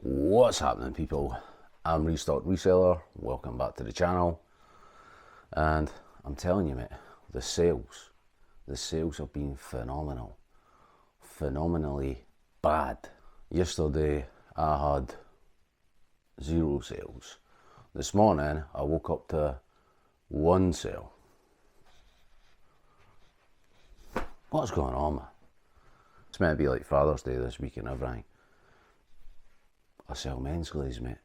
What's happening, people? I'm Restocked Reseller. Welcome back to the channel. And I'm telling you, mate, the sales have been phenomenal. Phenomenally bad. Yesterday I had 0 sales. This morning I woke up to 1 sale. What's going on, man? It's meant to be like Father's Day this week and everything. I sell men's glaze, mate.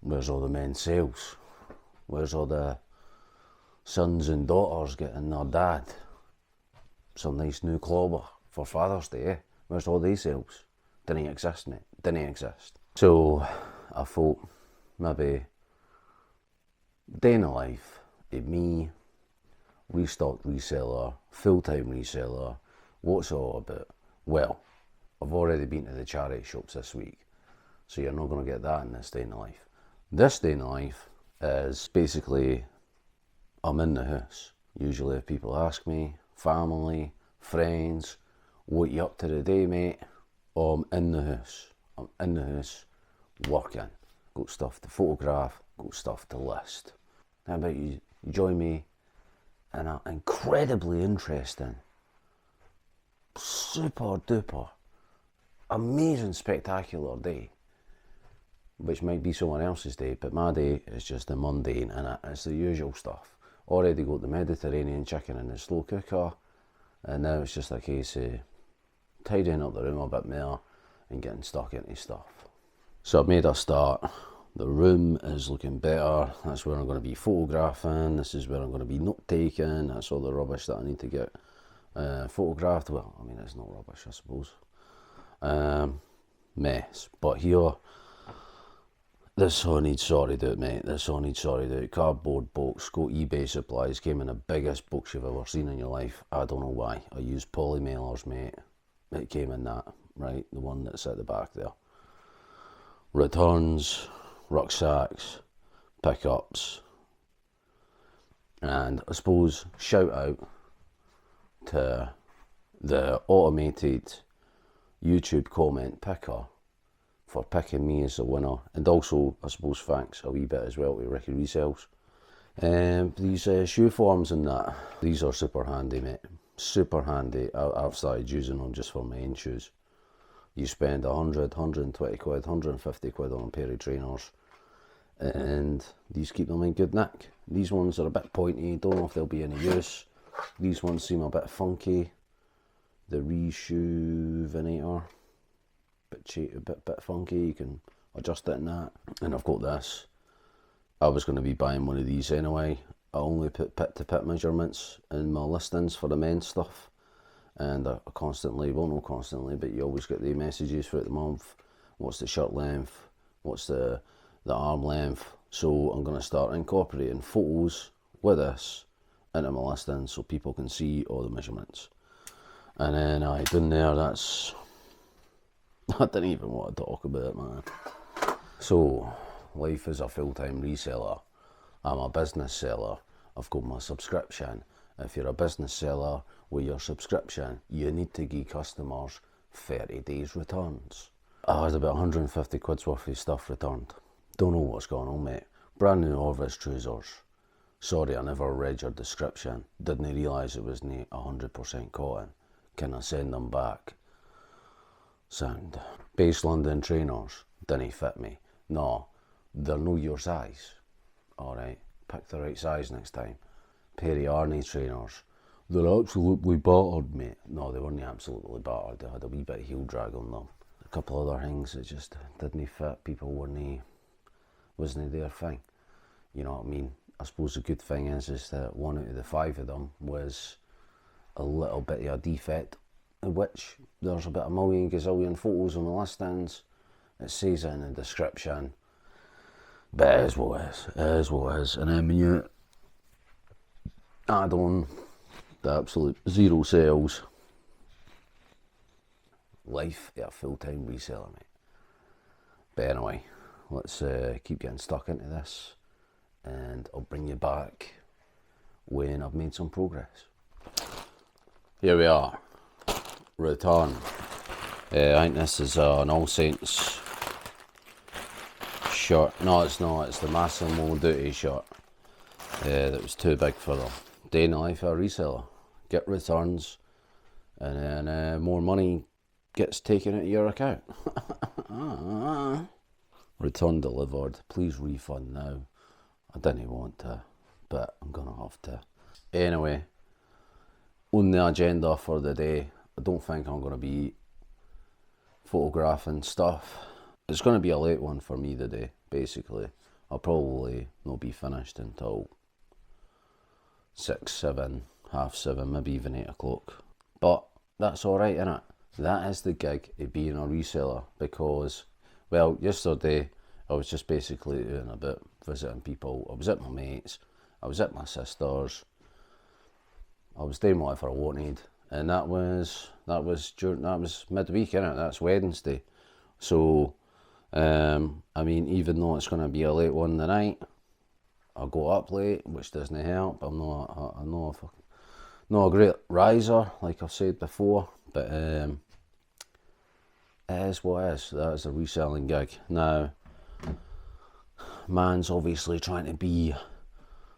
Where's all the men's sales? Where's all the sons and daughters getting their dad some nice new clobber for Father's Day, eh? Where's all these sales? Didn't exist, mate. Didn't exist. So I thought maybe day in the life of me, restocked reseller, full-time reseller. What's it all about? Well, I've already been to the charity shops this week, so you're not going to get that in this day in the life. This day in the life is basically I'm in the house. Usually if people ask me, family, friends, what you up to today, mate? Oh, I'm in the house. I'm in the house working. Got stuff to photograph, got stuff to list. How about you join me in an incredibly interesting, super duper, amazing, spectacular day, which might be someone else's day, but my day is just the mundane and it's the usual stuff. Already got the Mediterranean chicken in the slow cooker, and now it's just a case of tidying up the room a bit more and getting stuck into stuff. So I've made a start. The room is looking better. That's where I'm going to be photographing. This is where I'm going to be note taking. That's all the rubbish that I need to get photographed. Well, I mean, it's not rubbish, I suppose. Mess. But here, this all needs sorted out, mate. This all needs sorted out. Cardboard box, got eBay supplies, came in the biggest box you've ever seen in your life. I don't know why. I used poly mailers, mate. It came in that, right? The one that's at the back there. Returns, rucksacks, pickups. And I suppose shout out to the automated YouTube comment picker for picking me as the winner, and also I suppose thanks a wee bit as well to Ricky Resells. These shoe forms and that, these are super handy, mate. Super handy. I've started using them just for my own shoes. You spend 100, 120 quid, 150 quid on a pair of trainers, and these keep them in good nick. These ones are a bit pointy, don't know if they'll be any use. These ones seem a bit funky. The Reshoevinator, bit funky. You can adjust it in that. And I've got this. I was going to be buying one of these anyway. I only put pit-to-pit measurements in my listings for the men's stuff, and I constantly, well, not constantly, but you always get the messages throughout the month. What's the shirt length? What's the arm length? So I'm going to start incorporating photos with this into my listing so people can see all the measurements. And then down there, that's, I didn't even want to talk about it, man. So life as a full-time reseller. I'm a business seller. I've got my subscription. If you're a business seller with your subscription, you need to give customers 30 days returns. I had about 150 quid's worth of stuff returned. Don't know what's going on, mate. Brand new Orvis trousers. Sorry, I never read your description. Didn't realise it was 100% cotton. Can I send them back? Sound. Base London trainers. Didn't fit me. No, they're no your size. Alright, pick the right size next time. Pair of Arnie trainers. They're absolutely battered, mate. No, they weren't absolutely battered. They had a wee bit of heel drag on them. A couple other things that just didn't fit. People wasn't their thing. You know what I mean? I suppose the good thing is that 1 out of the 5 of them was a little bit of a defect, in which there's about 1 million gazillion photos on the listings. It says it in the description. But it is what it is. It is what it is. And then when you add on the absolute 0 sales, life of a full-time reseller, mate. But anyway, let's keep getting stuck into this, and I'll bring you back when I've made some progress. Here we are. Return. I think this is an All Saints shirt. No, it's not. It's the Massimo Duty shirt. That was too big for them. Day in the life of a reseller. Get returns, and then more money gets taken out of your account. Return delivered. Please refund now. I didn't want to, but I'm gonna have to. Anyway, on the agenda for the day, I don't think I'm gonna be photographing stuff. It's gonna be a late one for me today, basically. I'll probably not be finished until 6, 7, half 7, maybe even 8 o'clock. But that's alright, innit? That is the gig of being a reseller, because, well, yesterday I was just basically doing a bit, visiting people. I was at my mates, I was at my sister's, I was doing whatever I wanted, and that was midweek, innit? That's Wednesday. So, I mean, even though it's going to be a late one tonight, I got up late, which doesn't help. I'm not a great riser, like I've said before, but it is what it is. That is a reselling gig. Now, man's obviously trying to be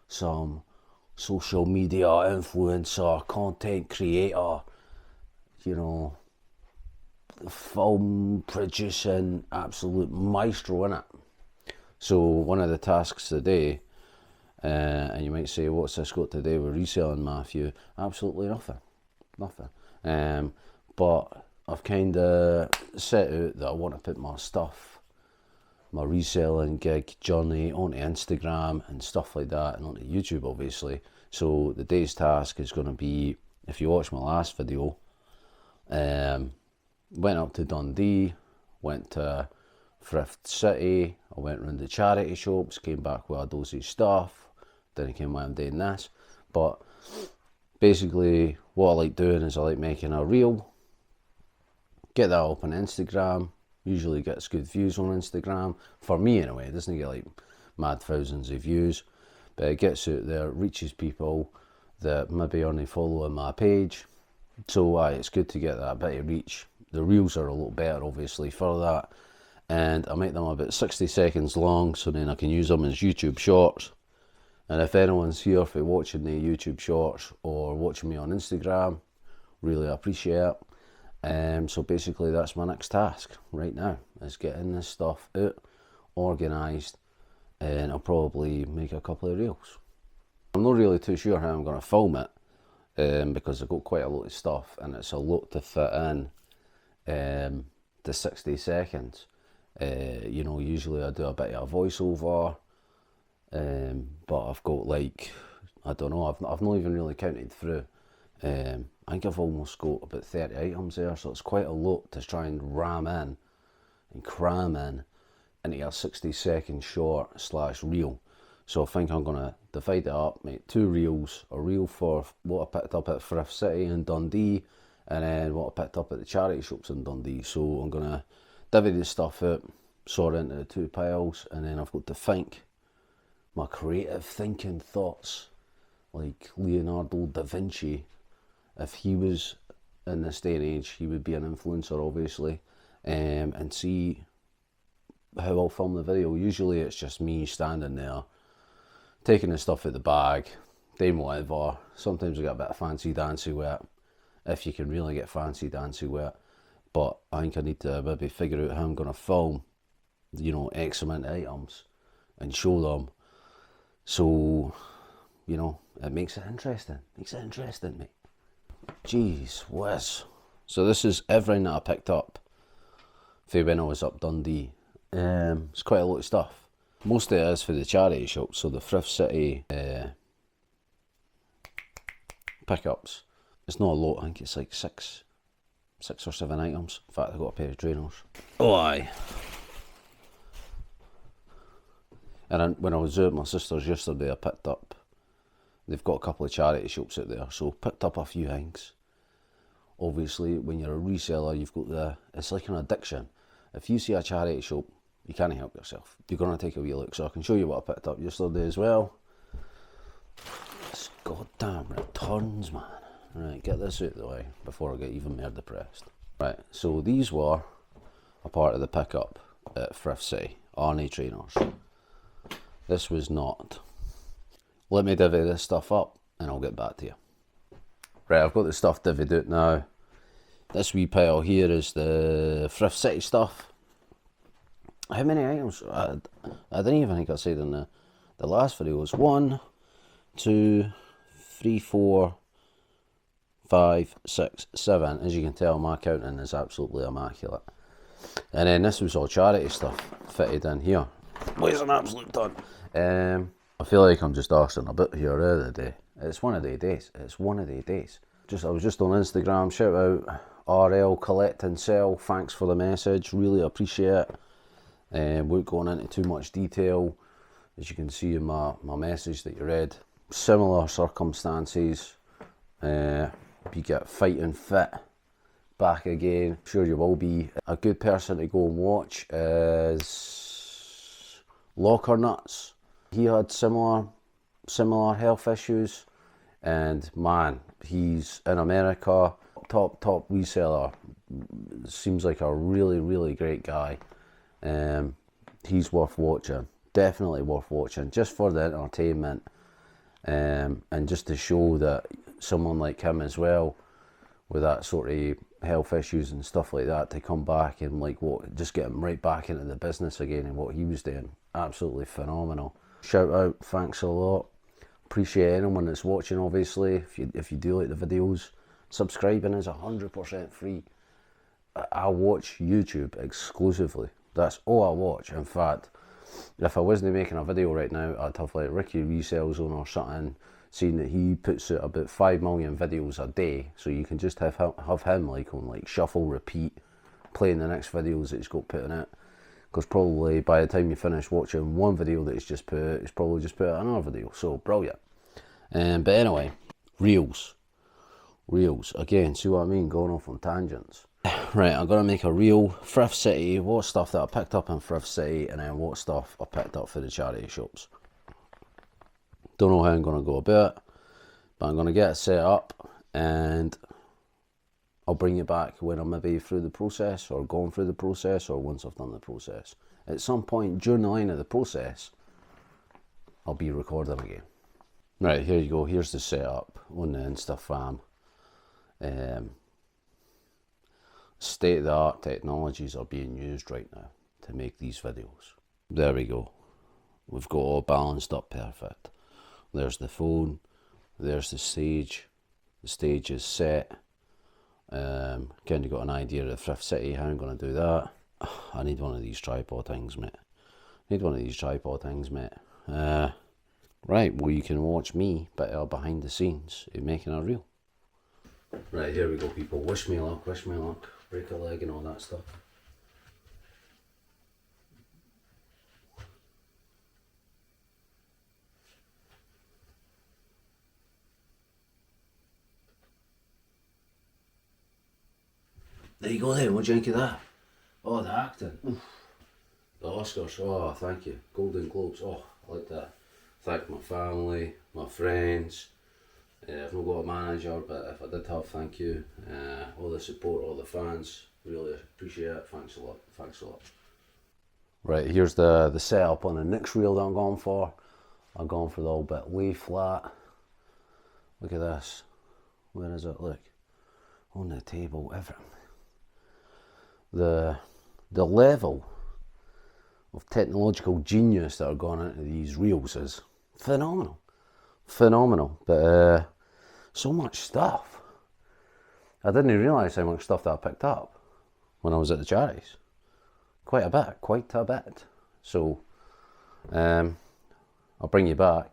some social media influencer, content creator, you know, film producing absolute maestro, innit? So one of the tasks today, and you might say, what's this got to do with reselling, Matthew? Absolutely nothing. But I've kind of set out that I want to put my stuff, my reselling gig journey onto Instagram and stuff like that, and onto YouTube, obviously. So the day's task is going to be, if you watch my last video, went up to Dundee, went to Thrift City, I went round the charity shops, came back with a dose of stuff, then I came while I'm doing this. But basically what I like doing is I like making a reel, get that up on Instagram, usually gets good views on Instagram, for me anyway. It doesn't get like mad thousands of views, but it gets out there, reaches people that maybe only follow my page. So it's good to get that bit of reach. The reels are a lot better obviously for that, and I make them about 60 seconds long, so then I can use them as YouTube shorts. And if anyone's here for watching the YouTube shorts or watching me on Instagram, really appreciate it. So basically that's my next task right now, is getting this stuff out, organised, and I'll probably make a couple of reels. I'm not really too sure how I'm going to film it, because I've got quite a lot of stuff and it's a lot to fit in the 60 seconds. You know, usually I do a bit of a voiceover, but I've got like, I don't know, I've not even really counted through. I think I've almost got about 30 items there, so it's quite a lot to try and ram in and cram in into a 60-second short / reel. So I think I'm going to divide it up, make 2 reels, a reel for what I picked up at Thrift City in Dundee, and then what I picked up at the charity shops in Dundee. So I'm going to divvy this stuff out, sort it into the 2 piles, and then I've got to think my creative thinking thoughts, like Leonardo da Vinci. If he was in this day and age, he would be an influencer obviously, and see how I'll film the video. Usually it's just me standing there, taking the stuff out the bag, doing whatever. Sometimes I get a bit of fancy dancy with it, if you can really get fancy dancy with it. But I think I need to maybe figure out how I'm going to film, you know, X amount of items and show them. So, you know, it makes it interesting. Mate. Jeez whiz. So this is everything that I picked up for when I was up Dundee. It's quite a lot of stuff. Most of it is for the charity shop, so the Thrift City pickups. It's not a lot, I think it's like 6 or 7 items. In fact, I got a pair of trainers. Oh aye. And when I was out at my sister's yesterday, I picked up, they've got a couple of charity shops out there, so picked up a few things. Obviously, when you're a reseller, you've got it's like an addiction. If you see a charity shop, you can't help yourself. You're going to take a wee look. So I can show you what I picked up yesterday as well. It's goddamn returns, man. Right, get this out of the way before I get even more depressed. Right, so these were a part of the pickup at Thrift City. Arnie trainers. This was not. Let me divvy this stuff up and I'll get back to you. Right, I've got the stuff divvied out now. This wee pile here is the Thrift City stuff. How many items? I didn't even think I said in the last video. It was 1, 2, 3, 4, 5, 6, 7. As you can tell, my counting is absolutely immaculate. And then this was all charity stuff fitted in here. Weighs an absolute ton. I feel like I'm just arsing a bit here the other day. It's one of the days. It's one of the days. I was just on Instagram. Shout out RL Collect and Sell. Thanks for the message. Really appreciate it. Won't go into too much detail. As you can see in my message that you read. Similar circumstances. You get Fighting Fit back again. I'm sure you will be. A good person to go and watch is Locker Nuts. He had similar health issues, and man, he's in America, top reseller. Seems like a really great guy. He's worth watching, definitely worth watching, just for the entertainment, and just to show that someone like him as well, with that sort of health issues and stuff like that, to come back and just get him right back into the business again and what he was doing. Absolutely phenomenal. Shout out, thanks a lot. Appreciate anyone that's watching, obviously. If you do like the videos, subscribing is 100% free. I watch YouTube exclusively. That's all I watch. In fact, if I wasn't making a video right now, I'd have like Ricky Resells on or something, seeing that he puts out about 5 million videos a day, so you can just have him like on like shuffle, repeat, playing the next videos that he's got put in it. Because probably by the time you finish watching one video that he's just put out, he's probably just put out another video. So brilliant. But anyway, reels. Again, see what I mean? Going off on tangents. Right, I'm gonna make a reel. Thrift City. What stuff that I picked up in Thrift City, and then what stuff I picked up for the charity shops. Don't know how I'm gonna go about it, but I'm gonna get it set up, and I'll bring you back when I'm maybe through the process, or going through the process, or once I've done the process. At some point during the line of the process, I'll be recording again. Right, here you go. Here's the setup on the Instagram. State-of-the-art technologies are being used right now to make these videos. There we go. We've got all balanced up perfect. There's the phone. There's the stage. The stage is set. Kind of got an idea of Thrift City, how I'm going to do that. I need one of these tripod things, mate. Right, well, you can watch me behind the scenes in making a reel. Right, here we go, people. Wish me luck. Break a leg and all that stuff. There you go then, what do you think of that? Oh, the acting. Oof. The Oscars, oh, thank you. Golden Globes, oh, I like that. Thank my family, my friends. I've not got a manager, but if I did have, thank you. All the support, all the fans, really appreciate it. Thanks a lot. Right, here's the setup on the next reel that I'm going for. I'm going for the old bit lay flat. Look at this. Where is it? Look. On the table, everything. The level of technological genius that are going into these reels is phenomenal. But so much stuff. I didn't realise how much stuff that I picked up when I was at the charities. Quite a bit. So I'll bring you back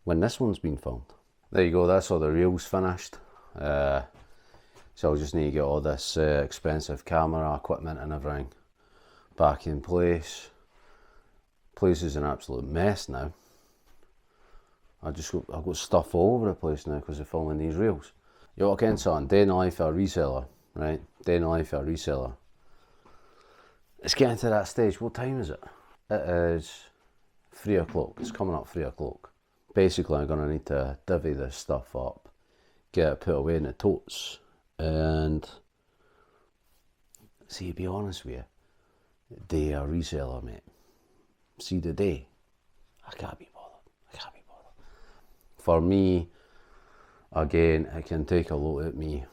when this one's been filmed. There you go, that's all the reels finished. So I'll just need to get all this expensive camera equipment and everything back in place. Place is an absolute mess now. I've got stuff all over the place now because of filming these reels. You walk in, son, day in the life of a reseller, right? Day in the life of a reseller. It's getting to that stage. What time is it? It is 3 o'clock. It's coming up 3 o'clock. Basically, I'm going to need to divvy this stuff up, get it put away in the totes, and see, to be honest with you, day a reseller, mate. see the day. I can't be bothered. For me, again, it can take a lot at me,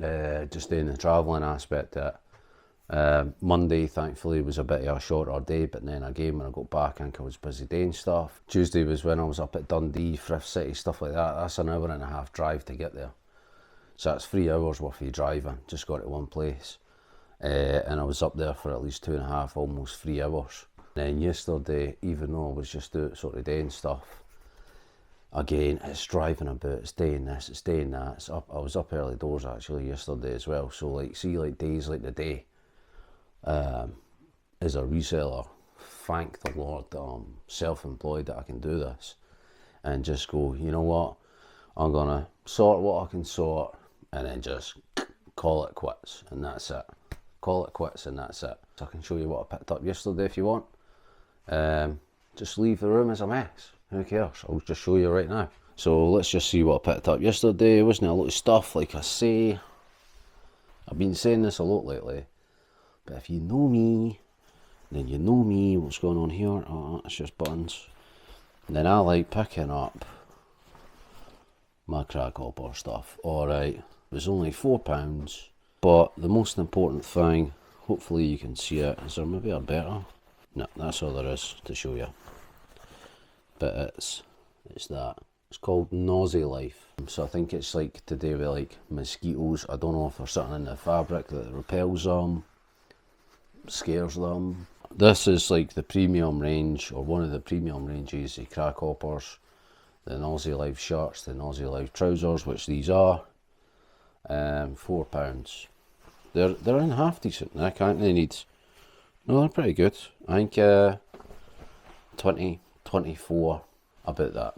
just doing the travelling aspect of it. Monday, thankfully, was a bit of a shorter day, but then again, when I got back, I think I was busy doing stuff. Tuesday was when I was up at Dundee, Thrift City, stuff like that. That's an 1.5-hour drive to get there. So that's 3 hours worth of driving, just got to one place. And I was up there for at least 2.5, almost 3 hours. And then yesterday, even though I was just sort of doing stuff, again, it's driving about, it's doing this, it's doing that. I was up early doors actually yesterday as well. So like, see, like days like today, as a reseller, thank the Lord that I'm self-employed, that I can do this and just go, you know what, I'm gonna sort what I can sort and then just call it quits, and that's it. Call it quits and that's it. So I can show you what I picked up yesterday if you want. Just leave the room as a mess, who cares? I'll just show you right now. So let's just see what I picked up yesterday. It wasn't a lot of stuff, like I say. I've been saying this a lot lately, but if you know me, then you know me. What's going on here? Oh, it's just buttons. And then I like picking up my crack hopper stuff. Alright, it was only £4, but the most important thing, hopefully you can see it. Is there maybe a better? No, that's all there is to show you. But it's that. It's called Nausea Life. So I think it's like to do with like mosquitoes. I don't know if there's something in the fabric that repels them, scares them. This is like the premium range, or one of the premium ranges of crack hoppers. The Nausea Life shirts, the Nausea Life trousers, which these are. £4. They're in half decent. I can't really need. No, they're pretty good. I think 20, 24, about that.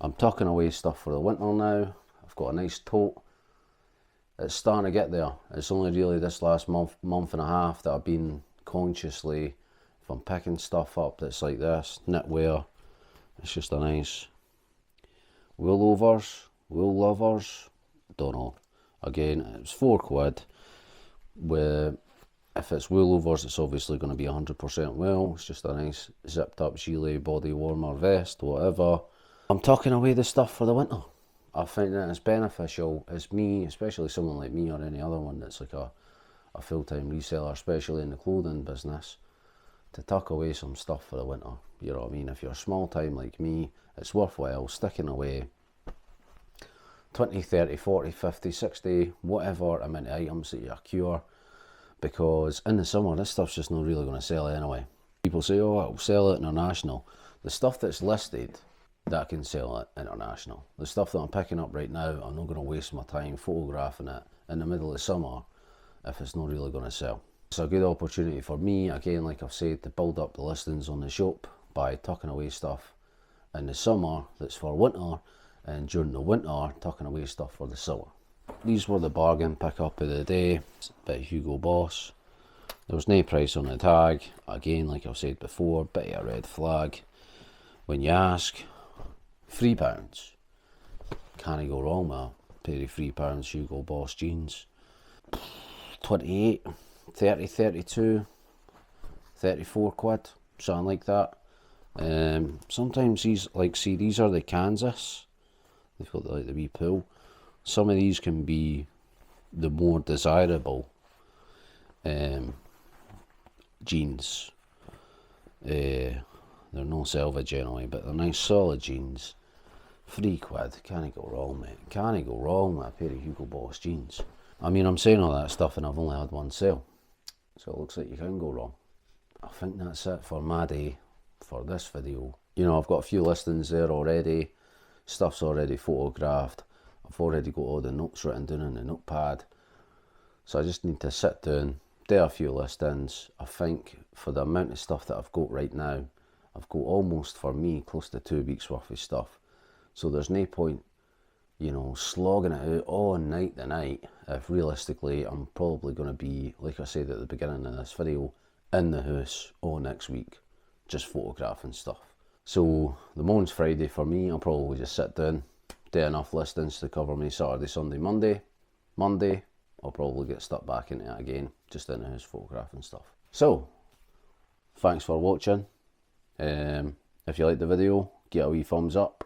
I'm tucking away stuff for the winter now. I've got a nice tote. It's starting to get there. It's only really this last month and a half that I've been consciously, if I'm picking stuff up that's like this, knitwear, it's just a nice wool lovers, don't know. Again, it's £4. If it's wool overs, it's obviously going to be 100% wool. It's just a nice zipped up gilet, body warmer, vest, whatever. I'm tucking away the stuff for the winter. I find that it's beneficial as me, especially someone like me or any other one that's like a full-time reseller, especially in the clothing business, to tuck away some stuff for the winter. You know what I mean? If you're small time like me, it's worthwhile sticking away 20, 30, 40, 50, 60, whatever amount of items that you accrue. Because in the summer, this stuff's just not really going to sell anyway. People say, oh, I'll sell it international. The stuff that's listed, that can sell it international. The stuff that I'm picking up right now, I'm not going to waste my time photographing it in the middle of summer if it's not really going to sell. It's a good opportunity for me, again, like I've said, to build up the listings on the shop by tucking away stuff in the summer that's for winter, and during the winter, tucking away stuff for the summer. These were the bargain pick-up of the day. Bit of Hugo Boss. There was no price on the tag. Again, like I've said before, bit of a red flag. When you ask, £3. Can't go wrong with a pair of £3 Hugo Boss jeans. 28, 30, 32, 34 quid, something like that. Sometimes these, like, see, these are the Kansas. They've got like the wee pull. Some of these can be the more desirable jeans. They're no selvage anyway, but they're nice solid jeans. £3, can't go wrong, mate. Can't go wrong with a pair of Hugo Boss jeans. I mean, I'm saying all that stuff and I've only had one sale, so it looks like you can go wrong. I think that's it for my day, for this video. You know, I've got a few listings there already. Stuff's already photographed. I've already got all the notes written down in the notepad. So I just need to sit down, do a few listings. I think for the amount of stuff that I've got right now, I've got almost, for me, close to 2 weeks worth of stuff. So there's no point, you know, slogging it out all night to night if realistically I'm probably going to be, like I said at the beginning of this video, in the house all next week, just photographing stuff. So the moment's Friday for me. I'll probably just sit down, do enough listings to cover me Saturday, Sunday, Monday. Monday, I'll probably get stuck back into it again, just in the house photographing stuff. So, thanks for watching. If you like the video, get a wee thumbs up,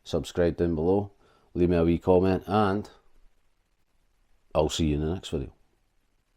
subscribe down below, leave me a wee comment, and I'll see you in the next video.